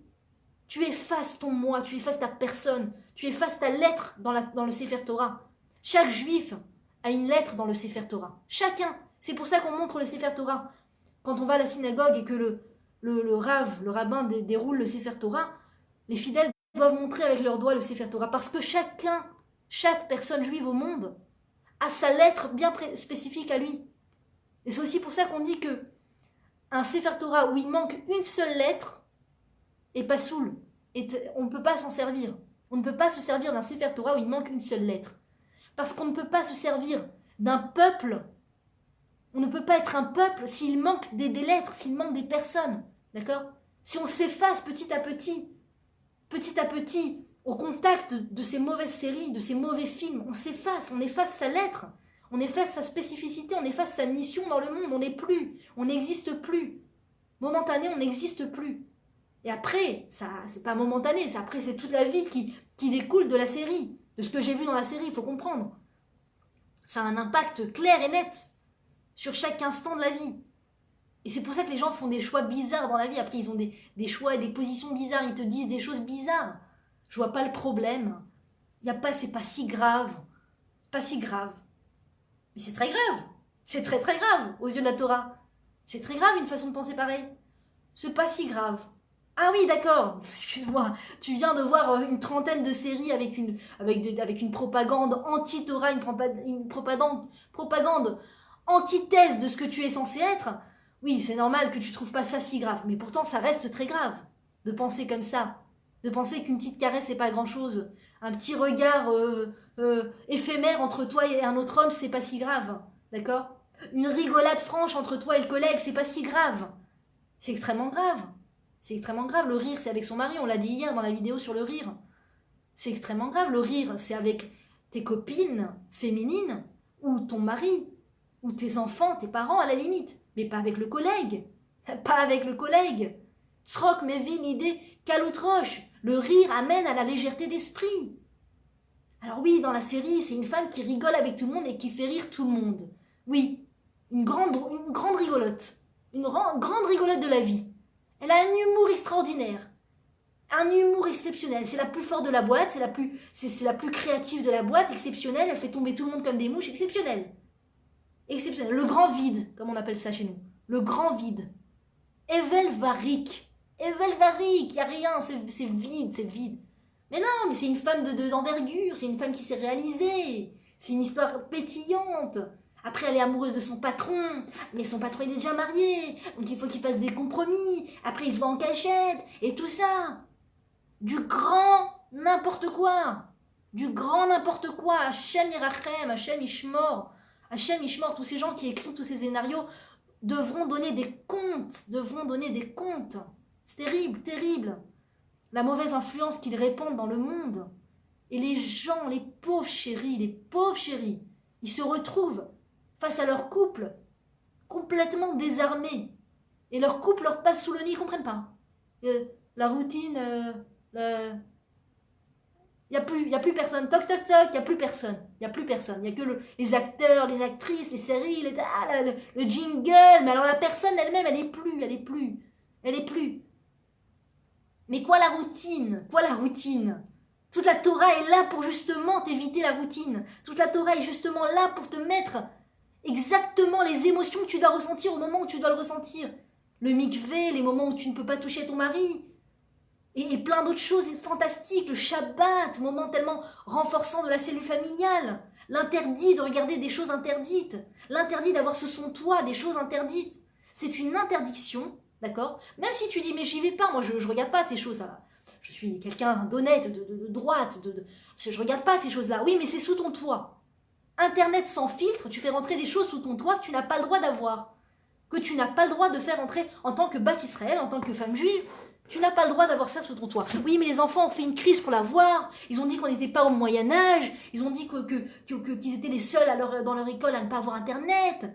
tu effaces ton moi, tu effaces ta personne, tu effaces ta lettre dans le Sefer Torah. Chaque juif a une lettre dans le Sefer Torah. Chacun. C'est pour ça qu'on montre le Sefer Torah. Quand on va à la synagogue et que le rabbin déroule le Sefer Torah, les fidèles doivent montrer avec leurs doigts le Sefer Torah. Parce que chaque personne juive au monde a sa lettre bien spécifique à lui. Et c'est aussi pour ça qu'on dit que un Sefer Torah où il manque une seule lettre est pas soul. On ne peut pas s'en servir. On ne peut pas se servir d'un Sefer Torah où il manque une seule lettre. Parce qu'on ne peut pas se servir d'un peuple. On ne peut pas être un peuple s'il manque des lettres, s'il manque des personnes. D'accord? Si on s'efface petit à petit, au contact de ces mauvaises séries, de ces mauvais films, on s'efface, on efface sa lettre, on efface sa spécificité, on efface sa mission dans le monde, on n'est plus, on n'existe plus. Momentané, on n'existe plus. Et après, ça, c'est pas momentané, après c'est toute la vie qui découle de la série, de ce que j'ai vu dans la série, il faut comprendre. Ça a un impact clair et net sur chaque instant de la vie. Et c'est pour ça que les gens font des choix bizarres dans la vie. Après, ils ont des choix et des positions bizarres, ils te disent des choses bizarres. Je vois pas le problème. C'est pas si grave. Pas si grave. Mais c'est très grave. C'est très très grave aux yeux de la Torah. C'est très grave une façon de penser pareille. C'est pas si grave. Ah oui, d'accord, excuse-moi, tu viens de voir une trentaine de séries avec une propagande anti-Torah, une propagande antithèse de ce que tu es censé être. Oui, c'est normal que tu trouves pas ça si grave, mais pourtant ça reste très grave de penser comme ça, de penser qu'une petite caresse c'est pas grand-chose, un petit regard éphémère entre toi et un autre homme c'est pas si grave, d'accord? Une rigolade franche entre toi et le collègue c'est pas si grave, c'est extrêmement grave. C'est extrêmement grave. Le rire, c'est avec son mari. On l'a dit hier dans la vidéo sur le rire. C'est extrêmement grave. Le rire, c'est avec tes copines féminines ou ton mari ou tes enfants, tes parents à la limite. Mais pas avec le collègue. Pas avec le collègue. Tzrok mevin l'idée kaloutroche. Le rire amène à la légèreté d'esprit. Alors oui, dans la série, c'est une femme qui rigole avec tout le monde et qui fait rire tout le monde. Oui, une grande rigolote. Une grande rigolote de la vie. Elle a un humour extraordinaire, un humour exceptionnel. C'est la plus forte de la boîte, c'est la plus créative de la boîte, exceptionnelle. Elle fait tomber tout le monde comme des mouches, exceptionnelle. Exceptionnelle. Le grand vide, comme on appelle ça chez nous. Le grand vide. Evel Varik, il n'y a rien, c'est vide. Mais non, mais c'est une femme d'envergure, c'est une femme qui s'est réalisée. C'est une histoire pétillante, Après, elle est amoureuse de son patron, mais son patron, il est déjà marié, donc il faut qu'il fasse des compromis. Après, il se voit en cachette, et tout ça. Du grand n'importe quoi. Du grand n'importe quoi. Hachem Yirachem, Hachem Ishmor, tous ces gens qui écrivent tous ces scénarios devront donner des comptes. C'est terrible, terrible. La mauvaise influence qu'ils répandent dans le monde. Et les gens, les pauvres chéris, ils se retrouvent face à leur couple, complètement désarmés. Et leur couple leur passe sous le nez, ils ne comprennent pas. La routine, il n'y a plus personne. Toc, toc, toc, il n'y a plus personne. Il n'y a que les acteurs, les actrices, les séries, le jingle. Mais alors la personne elle-même, elle est plus. Mais quoi la routine? Toute la Torah est là pour justement t'éviter la routine. Toute la Torah est justement là pour te mettre exactement les émotions que tu dois ressentir au moment où tu dois le ressentir. Le mikvé, les moments où tu ne peux pas toucher ton mari. Et plein d'autres choses fantastiques. Le Shabbat, moment tellement renforçant de la cellule familiale. L'interdit de regarder des choses interdites. L'interdit d'avoir ce son toi, des choses interdites. C'est une interdiction, d'accord? Même si tu dis, mais j'y vais pas, moi je regarde pas ces choses-là. Je suis quelqu'un d'honnête, de droite, je regarde pas ces choses-là. Oui, mais c'est sous ton toit. Internet sans filtre, tu fais rentrer des choses sous ton toit que tu n'as pas le droit d'avoir. Que tu n'as pas le droit de faire entrer en tant que Bat Israël, en tant que femme juive. Tu n'as pas le droit d'avoir ça sous ton toit. Oui, mais les enfants ont fait une crise pour l'avoir. Ils ont dit qu'on n'était pas au Moyen-Âge. Ils ont dit qu'ils étaient les seuls dans leur école à ne pas avoir Internet.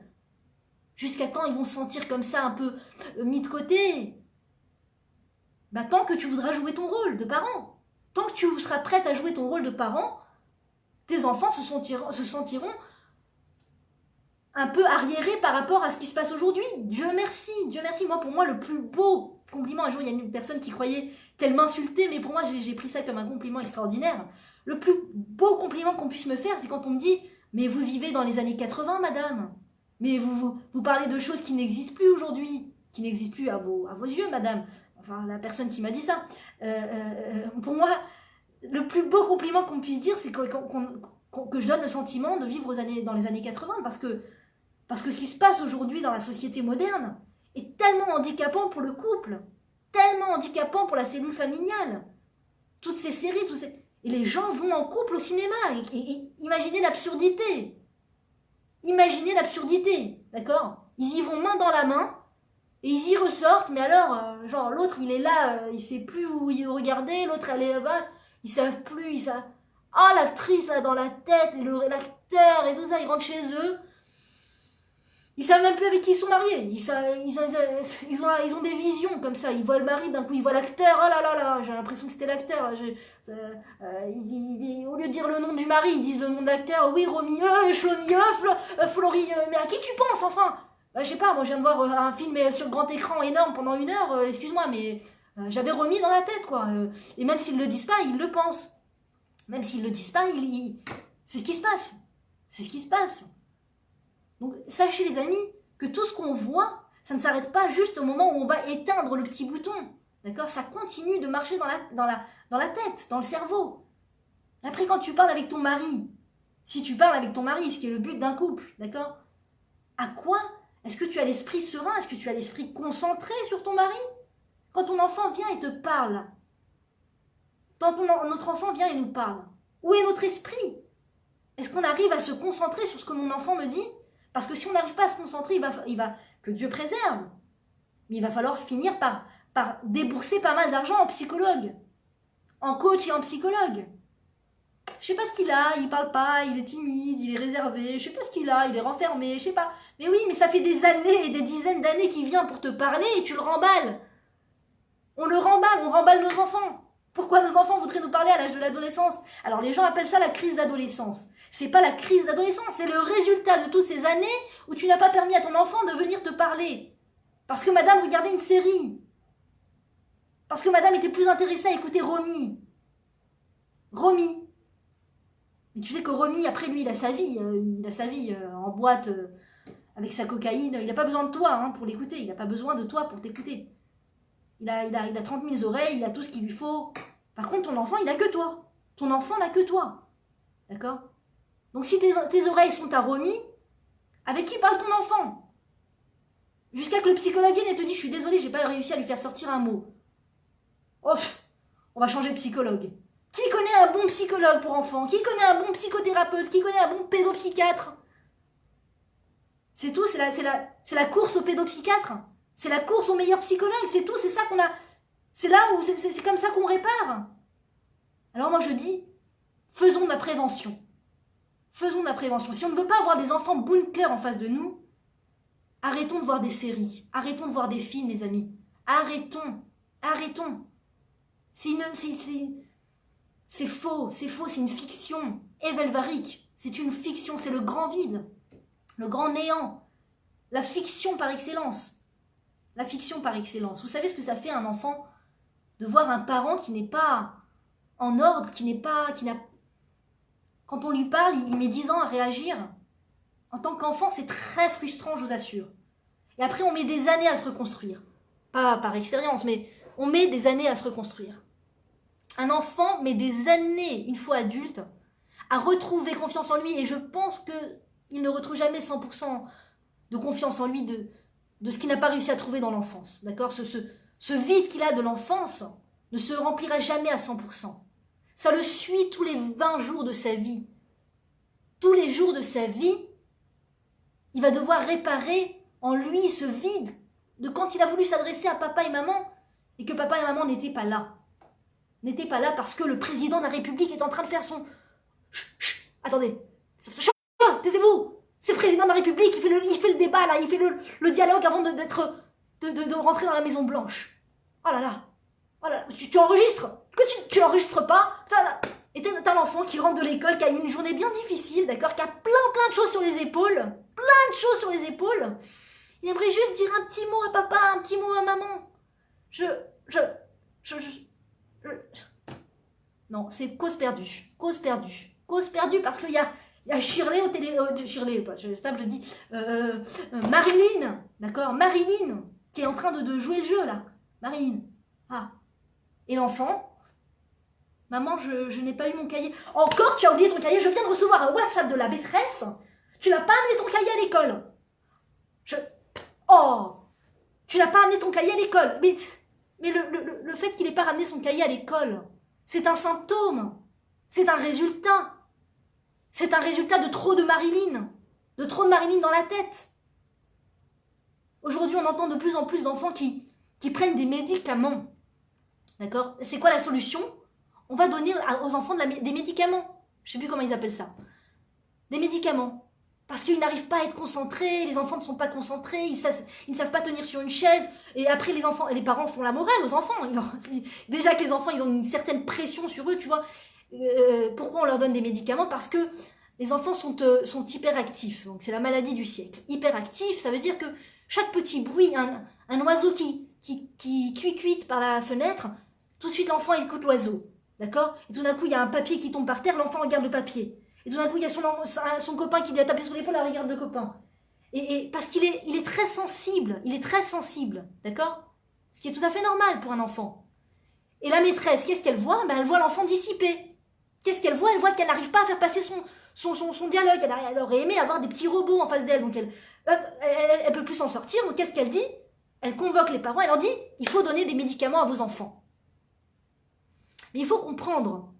Jusqu'à quand ils vont se sentir comme ça, un peu mis de côté? Bah, tant que tu voudras jouer ton rôle de parent. Tant que tu seras prête à jouer ton rôle de parent, tes enfants se sentiront un peu arriérés par rapport à ce qui se passe aujourd'hui. Dieu merci. Moi, pour moi, le plus beau compliment, un jour, il y a une personne qui croyait qu'elle m'insultait, mais pour moi, j'ai pris ça comme un compliment extraordinaire. Le plus beau compliment qu'on puisse me faire, c'est quand on me dit « Mais vous vivez dans les années 80, madame. Mais vous parlez de choses qui n'existent plus aujourd'hui, qui n'existent plus à vos yeux, madame. » Enfin, la personne qui m'a dit ça. Pour moi, le plus beau compliment qu'on puisse dire, c'est que je donne le sentiment de vivre dans les années 80, parce que ce qui se passe aujourd'hui dans la société moderne est tellement handicapant pour le couple, tellement handicapant pour la cellule familiale. Toutes ces séries, et les gens vont en couple au cinéma. Et imaginez l'absurdité. D'accord? Ils y vont main dans la main. Et ils y ressortent, mais alors, genre, l'autre, il est là, il sait plus où il regarder, l'autre, elle est là-bas, ils savent plus, Ah, l'actrice, là, dans la tête, et l'acteur, et tout ça, ils rentrent chez eux, ils savent même plus avec qui ils sont mariés, ils ont des visions, comme ça, ils voient le mari, d'un coup, ils voient l'acteur, oh là là là, j'ai l'impression que c'était l'acteur, au lieu de dire le nom du mari, ils disent le nom de l'acteur, oui, Romy, Shlomi, Florie, mais à qui tu penses, enfin? Je sais pas, moi je viens de voir un film sur grand écran énorme pendant 1 heure, excuse-moi, mais j'avais remis dans la tête, quoi. Et même s'ils le disent pas, ils le pensent. Même s'ils le disent pas, c'est ce qui se passe. Donc sachez les amis, que tout ce qu'on voit, ça ne s'arrête pas juste au moment où on va éteindre le petit bouton. D'accord? Ça continue de marcher dans la tête, dans le cerveau. Après, quand tu parles avec ton mari, si tu parles avec ton mari, ce qui est le but d'un couple, d'accord? À quoi? Est-ce que tu as l'esprit serein? Est-ce que tu as l'esprit concentré sur ton mari? Quand ton enfant vient et te parle, notre enfant vient et nous parle, où est notre esprit? Est-ce qu'on arrive à se concentrer sur ce que mon enfant me dit? Parce que si on n'arrive pas à se concentrer, il va que Dieu préserve, mais il va falloir finir par débourser pas mal d'argent en psychologue, en coach et en psychologue. Je sais pas ce qu'il a, il parle pas, il est timide, il est réservé, je sais pas ce qu'il a, il est renfermé, je sais pas. Mais oui, mais ça fait des années et des dizaines d'années qu'il vient pour te parler et tu le remballes. On remballe nos enfants. Pourquoi nos enfants voudraient nous parler à l'âge de l'adolescence? Alors les gens appellent ça la crise d'adolescence. C'est pas la crise d'adolescence, c'est le résultat de toutes ces années où tu n'as pas permis à ton enfant de venir te parler. Parce que madame regardait une série. Parce que madame était plus intéressée à écouter Romy. Mais tu sais que Romy, après lui, il a sa vie en boîte avec sa cocaïne. Il n'a pas besoin de toi pour l'écouter. Il n'a pas besoin de toi pour t'écouter. Il a 30 000 oreilles, il a tout ce qu'il lui faut. Par contre, ton enfant, il n'a que toi. D'accord? Donc si tes oreilles sont à Romy, Avec qui parle ton enfant? Jusqu'à que le psychologue vienne et te dit, je suis désolée, j'ai pas réussi à lui faire sortir un mot. Oh, on va changer de psychologue. Qui connaît un bon psychologue pour enfants? Qui connaît un bon psychothérapeute? Qui connaît un bon pédopsychiatre? C'est tout, c'est la course au pédopsychiatre. C'est la course au meilleur psychologue, c'est tout, c'est ça qu'on a. C'est là où c'est comme ça qu'on répare. Alors moi je dis, faisons de la prévention. Faisons de la prévention. Si on ne veut pas avoir des enfants bunkers en face de nous, arrêtons de voir des séries, arrêtons de voir des films, les amis. Arrêtons. C'est faux, c'est une fiction. Evelvaric, c'est une fiction, c'est le grand vide, le grand néant. La fiction par excellence. La fiction par excellence. Vous savez ce que ça fait à un enfant de voir un parent qui n'est pas en ordre, Quand on lui parle, il met 10 ans à réagir. En tant qu'enfant, c'est très frustrant, je vous assure. Et après, on met des années à se reconstruire. Pas par expérience, mais on met des années à se reconstruire. Un enfant met des années, une fois adulte, à retrouver confiance en lui. Et je pense qu'il ne retrouve jamais 100% de confiance en lui de ce qu'il n'a pas réussi à trouver dans l'enfance. D'accord ? Ce vide qu'il a de l'enfance ne se remplira jamais à 100%. Ça le suit tous les 20 jours de sa vie. Tous les jours de sa vie, il va devoir réparer en lui ce vide de quand il a voulu s'adresser à papa et maman et que papa et maman n'étaient pas là. N'étaient pas là parce que le président de la République est en train de faire son... Attendez. Taisez-vous. C'est le président de la République, il fait le débat là, il fait le dialogue avant de rentrer dans la Maison Blanche. Oh là là. Oh là là. Tu enregistres? Que tu enregistres pas? Et t'as l'enfant qui rentre de l'école, qui a eu une journée bien difficile, d'accord, qui a plein de choses sur les épaules, Il aimerait juste dire un petit mot à papa, un petit mot à maman. Non, c'est cause perdue parce qu'il y a Shirley au télé... Shirley, pas, je dis... Marilyn, d'accord, Marilyn, qui est en train de jouer le jeu, là. Marilyn. Ah. Et l'enfant... Maman, je n'ai pas eu mon cahier. Encore, tu as oublié ton cahier. Je viens de recevoir un WhatsApp de la maîtresse. Tu n'as pas amené ton cahier à l'école. Oh, tu n'as pas amené ton cahier à l'école. Mais le fait qu'il n'ait pas ramené son cahier à l'école, c'est un symptôme. C'est un résultat. C'est un résultat de trop de Marilyn. De trop de Marilyn dans la tête. Aujourd'hui, on entend de plus en plus d'enfants qui prennent des médicaments. D'accord ? C'est quoi la solution ? On va donner aux enfants des médicaments. Je ne sais plus comment ils appellent ça. Des médicaments. Parce qu'ils n'arrivent pas à être concentrés, les enfants ne sont pas concentrés, ils ne savent pas tenir sur une chaise. Et après, les parents font la morale aux enfants. Déjà que les enfants, ils ont une certaine pression sur eux, tu vois. Pourquoi on leur donne des médicaments? Parce que les enfants sont hyperactifs. Donc c'est la maladie du siècle. Hyperactif, ça veut dire que chaque petit bruit, un oiseau qui cuite par la fenêtre, tout de suite l'enfant écoute l'oiseau. D'accord? Et tout d'un coup, il y a un papier qui tombe par terre, l'enfant regarde le papier. Et tout d'un coup, il y a son copain qui lui a tapé sur l'épaule, elle regarde le copain. Et parce qu'il est très sensible, d'accord? Ce qui est tout à fait normal pour un enfant. Et la maîtresse, qu'est-ce qu'elle voit? Elle voit l'enfant dissipé. Qu'est-ce qu'elle voit? Elle voit qu'elle n'arrive pas à faire passer son dialogue. Elle aurait aimé avoir des petits robots en face d'elle, donc elle peut plus s'en sortir. Donc qu'est-ce qu'elle dit? Elle convoque les parents, elle leur dit, il faut donner des médicaments à vos enfants. Mais il faut comprendre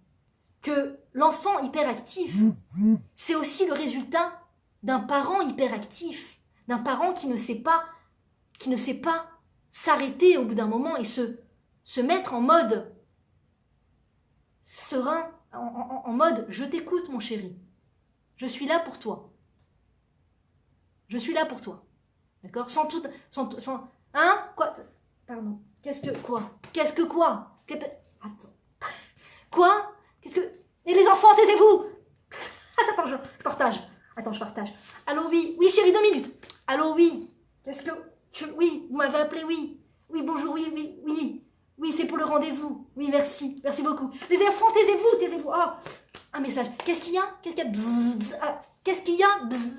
que l'enfant hyperactif, c'est aussi le résultat d'un parent hyperactif, d'un parent qui ne sait pas s'arrêter au bout d'un moment et se mettre en mode serein, en mode je t'écoute mon chéri, je suis là pour toi, d'accord, sans hein, quoi, pardon, qu'est-ce que quoi, attends. Quoi? Et les enfants, taisez-vous! Attends, je partage. Allô, oui, chérie, 2 minutes. Allô, oui. Oui, vous m'avez appelé, oui. Oui, bonjour, oui. Oui, c'est pour le rendez-vous. Oui, merci beaucoup. Les enfants, taisez-vous. Oh, un message. Qu'est-ce qu'il y a? Qu'est-ce qu'il y a?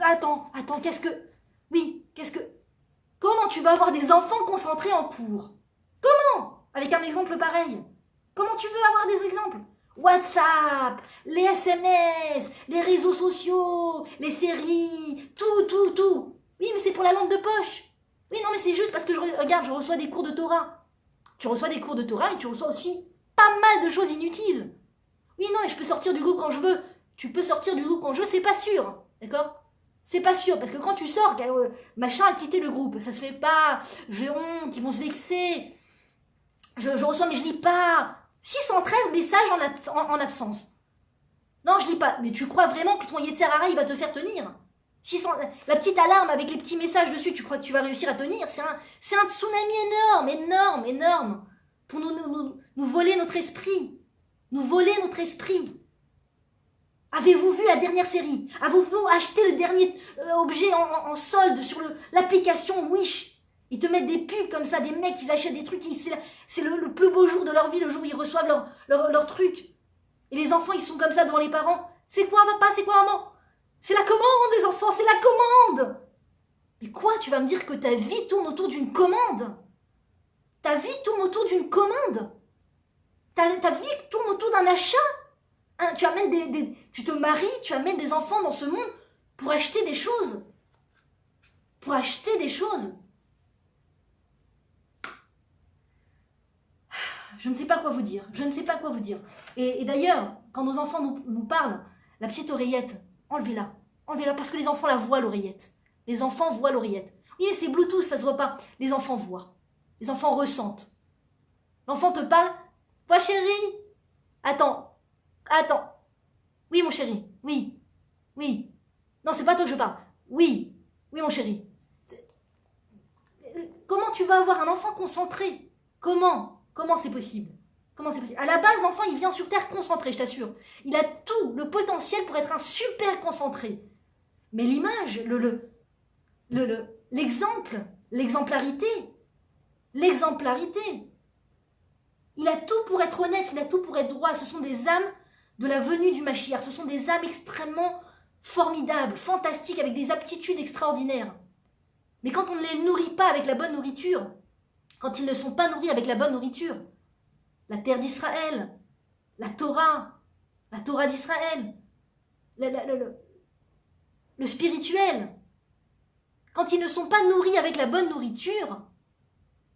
Attends, Comment tu vas avoir des enfants concentrés en cours? Comment? Avec un exemple pareil. Comment tu veux avoir des exemples? WhatsApp, les SMS, les réseaux sociaux, les séries, tout. Oui, mais c'est pour la lampe de poche. Oui, non, mais c'est juste parce que regarde, je reçois des cours de Torah. Tu reçois des cours de Torah et tu reçois aussi pas mal de choses inutiles. Oui, non, et je peux sortir du groupe quand je veux. Tu peux sortir du groupe quand je veux, c'est pas sûr. D'accord? C'est pas sûr, parce que quand tu sors, machin a quitté le groupe, ça se fait pas, j'ai honte, ils vont se vexer. Je reçois, mais je lis pas. 613 messages en absence. Non, je lis pas. Mais tu crois vraiment que ton Yetzer Hara, il va te faire tenir? 600, la petite alarme avec les petits messages dessus, tu crois que tu vas réussir à tenir? C'est un tsunami énorme. Pour nous voler notre esprit. Nous voler notre esprit. Avez-vous vu la dernière série? Avez-vous acheté le dernier objet en solde sur l'application Wish? Ils te mettent des pubs comme ça, des mecs qui achètent des trucs, c'est le plus beau jour de leur vie, le jour où ils reçoivent leur truc. Et les enfants, ils sont comme ça devant les parents. C'est quoi papa? C'est quoi maman? C'est la commande les enfants, c'est la commande! Mais quoi? Tu vas me dire que ta vie tourne autour d'une commande? Ta vie tourne autour d'une commande? Ta vie tourne autour d'un achat? Tu amènes tu te maries, tu amènes des enfants dans ce monde pour acheter des choses. Pour acheter des choses. Je ne sais pas quoi vous dire. Et d'ailleurs, quand nos enfants nous parlent, la petite oreillette, enlevez-la. Enlevez-la parce que les enfants la voient, l'oreillette. Les enfants voient l'oreillette. Oui, mais c'est Bluetooth, ça se voit pas. Les enfants voient. Les enfants ressentent. L'enfant te parle. Quoi, chérie? Attends. Oui, mon chéri. Oui. Non, c'est pas toi que je parle. Oui, mon chéri. Comment tu vas avoir un enfant concentré? Comment c'est possible? À la base, l'enfant, il vient sur Terre concentré, je t'assure. Il a tout le potentiel pour être un super concentré. Mais l'image, l'exemple, l'exemplarité. Il a tout pour être honnête, il a tout pour être droit. Ce sont des âmes de la venue du Mashiach. Ce sont des âmes extrêmement formidables, fantastiques, avec des aptitudes extraordinaires. Mais quand on ne les nourrit pas avec la bonne nourriture, quand ils ne sont pas nourris avec la bonne nourriture, la terre d'Israël, la Torah d'Israël, le spirituel, quand ils ne sont pas nourris avec la bonne nourriture,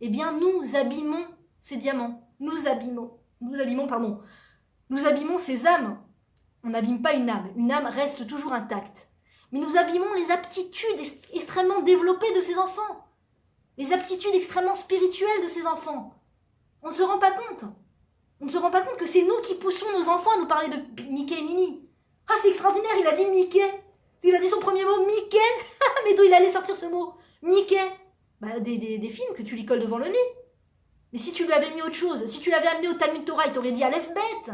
eh bien nous abîmons ces diamants, nous abîmons ces âmes. On n'abîme pas une âme reste toujours intacte. Mais nous abîmons les aptitudes extrêmement développées de ces enfants, les aptitudes extrêmement spirituelles de ces enfants. On ne se rend pas compte. Que c'est nous qui poussons nos enfants à nous parler de Mickey et Minnie. Ah, c'est extraordinaire, il a dit Mickey. Il a dit son premier mot, Mickey. Mais d'où il allait sortir ce mot? Mickey. Bah, des films que tu lui colles devant le nez. Mais si tu lui avais mis autre chose, si tu l'avais amené au Talmud Torah, il t'aurait dit Aleph Bet.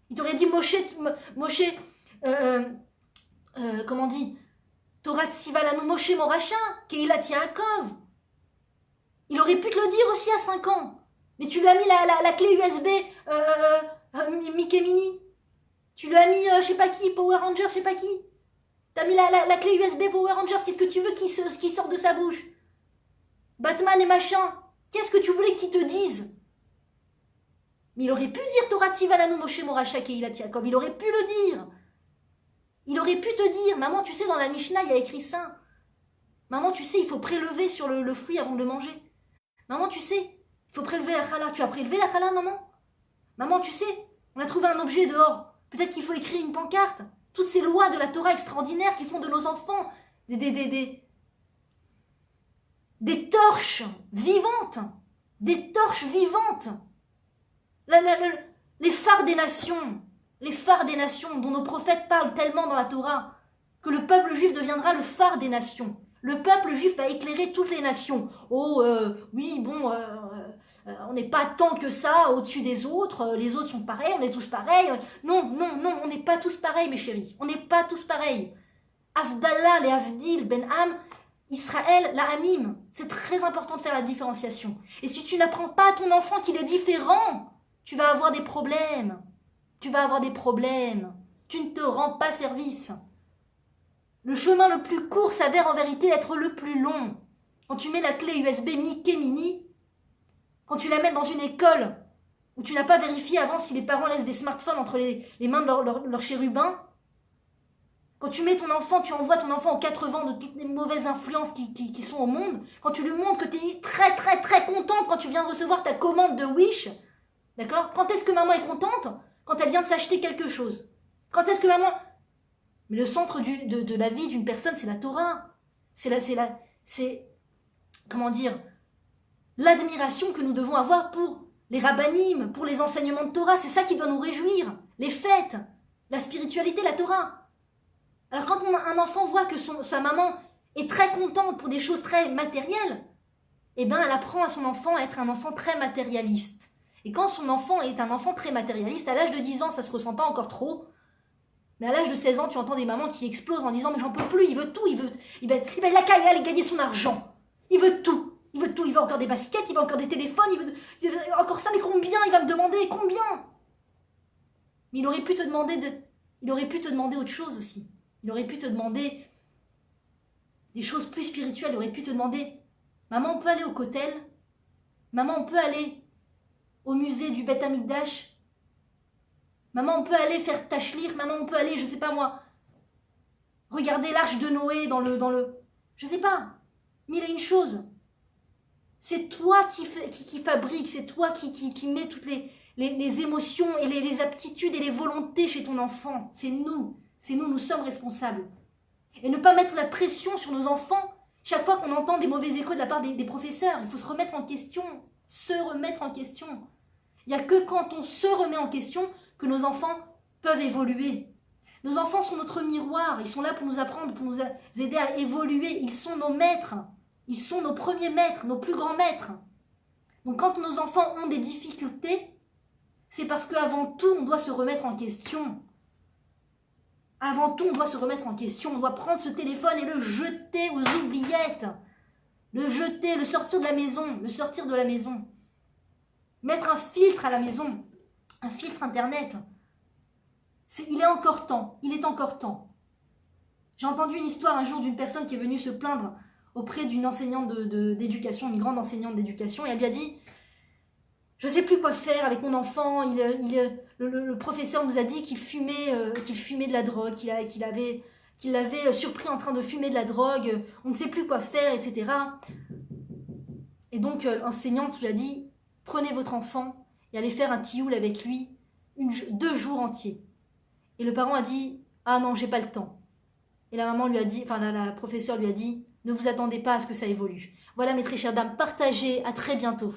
Il t'aurait dit Moshe, comment on dit? Torah Tsivalanu Moshe Moracha, Keilat Yaakov. Il aurait pu te le dire aussi à 5 ans. Mais tu lui as mis la clé USB Mickey Mini. Tu lui as mis, je sais pas qui, Power Rangers, je sais pas qui. T'as mis la clé USB Power Rangers. Qu'est-ce que tu veux qui sorte de sa bouche? Batman et machin. Qu'est-ce que tu voulais qu'il te dise? Mais il aurait pu dire Torah Tsivalanu Moshe Moracha Keilat Yaakov. Il aurait pu le dire. Il aurait pu te dire, maman, tu sais, dans la Mishnah, il y a écrit ça. Maman, tu sais, il faut prélever sur le fruit avant de le manger. Maman, tu sais, il faut prélever la chala. Tu as prélevé la chala, maman? Maman, tu sais, on a trouvé un objet dehors. Peut-être qu'il faut écrire une pancarte. Toutes ces lois de la Torah extraordinaires qui font de nos enfants des torches vivantes. Des torches vivantes. Les phares des nations. Les phares des nations dont nos prophètes parlent tellement dans la Torah, que le peuple juif deviendra le phare des nations. Le peuple juif va éclairer toutes les nations. Oh, oui, bon, on n'est pas tant que ça au-dessus des autres, les autres sont pareils, on est tous pareils. Non, on n'est pas tous pareils, mes chéris. On n'est pas tous pareils. Avdallah, les Avdil, Ben Ham, Israël, la Hamim. C'est très important de faire la différenciation. Et si tu n'apprends pas à ton enfant qu'il est différent, tu vas avoir des problèmes. Tu ne te rends pas service. Le chemin le plus court s'avère en vérité être le plus long. Quand tu mets la clé USB Mickey Mini, quand tu la mets dans une école où tu n'as pas vérifié avant si les parents laissent des smartphones entre les mains de leurs chérubins. Quand tu mets ton enfant, tu envoies ton enfant aux 4 vents de toutes les mauvaises influences qui sont au monde, quand tu lui montres que tu es très très très contente quand tu viens de recevoir ta commande de Wish, d'accord? Quand est-ce que maman est contente? Quand elle vient de s'acheter quelque chose. Quand est-ce que maman... Mais le centre de la vie d'une personne, c'est la Torah. C'est comment dire, l'admiration que nous devons avoir pour les rabbanim, pour les enseignements de Torah. C'est ça qui doit nous réjouir. Les fêtes, la spiritualité, la Torah. Alors quand un enfant voit que sa maman est très contente pour des choses très matérielles, eh bien elle apprend à son enfant à être un enfant très matérialiste. Et quand son enfant est un enfant très matérialiste, à l'âge de 10 ans, ça ne se ressent pas encore trop, mais à l'âge de 16 ans, tu entends des mamans qui explosent en disant « mais j'en peux plus, il veut tout, il a qu'à aller gagner son argent, il veut tout, il veut tout, il veut encore des baskets, il veut encore des téléphones, il veut encore ça, mais combien il va me demander, combien ?» Mais il aurait pu te demander autre chose aussi. Il aurait pu te demander des choses plus spirituelles, il aurait pu te demander « maman, on peut aller au Kotel ? Maman, on peut aller au musée du Beth Amikdash ? Maman, on peut aller faire tachlir, maman, on peut aller, je sais pas moi, regarder l'arche de Noé dans le... Je sais pas, mille et une choses. C'est toi qui fabrique, c'est toi qui met toutes les émotions et les aptitudes et les volontés chez ton enfant. C'est nous, nous sommes responsables. Et ne pas mettre la pression sur nos enfants chaque fois qu'on entend des mauvais échos de la part des professeurs. Il faut se remettre en question, se remettre en question. Il n'y a que quand on se remet en question que nos enfants peuvent évoluer. Nos enfants sont notre miroir, ils sont là pour nous apprendre, pour nous aider à évoluer. Ils sont nos maîtres, ils sont nos premiers maîtres, nos plus grands maîtres. Donc quand nos enfants ont des difficultés, c'est parce qu'avant tout, on doit se remettre en question. Avant tout, on doit se remettre en question. On doit prendre ce téléphone et le jeter aux oubliettes. Le jeter, le sortir de la maison. Mettre un filtre à la maison. Un filtre internet. Il est encore temps. J'ai entendu une histoire un jour d'une personne qui est venue se plaindre auprès d'une enseignante d'éducation, une grande enseignante d'éducation, et elle lui a dit « Je ne sais plus quoi faire avec mon enfant, le professeur nous a dit qu'il fumait de la drogue, qu'il l'avait surpris en train de fumer de la drogue, on ne sait plus quoi faire, etc. » Et donc l'enseignante lui a dit « Prenez votre enfant et allez faire un tioul avec lui 2 jours entiers. » Et le parent a dit « Ah non, j'ai pas le temps. » Et la professeure lui a dit « Ne vous attendez pas à ce que ça évolue. » Voilà mes très chères dames, partagez, à très bientôt.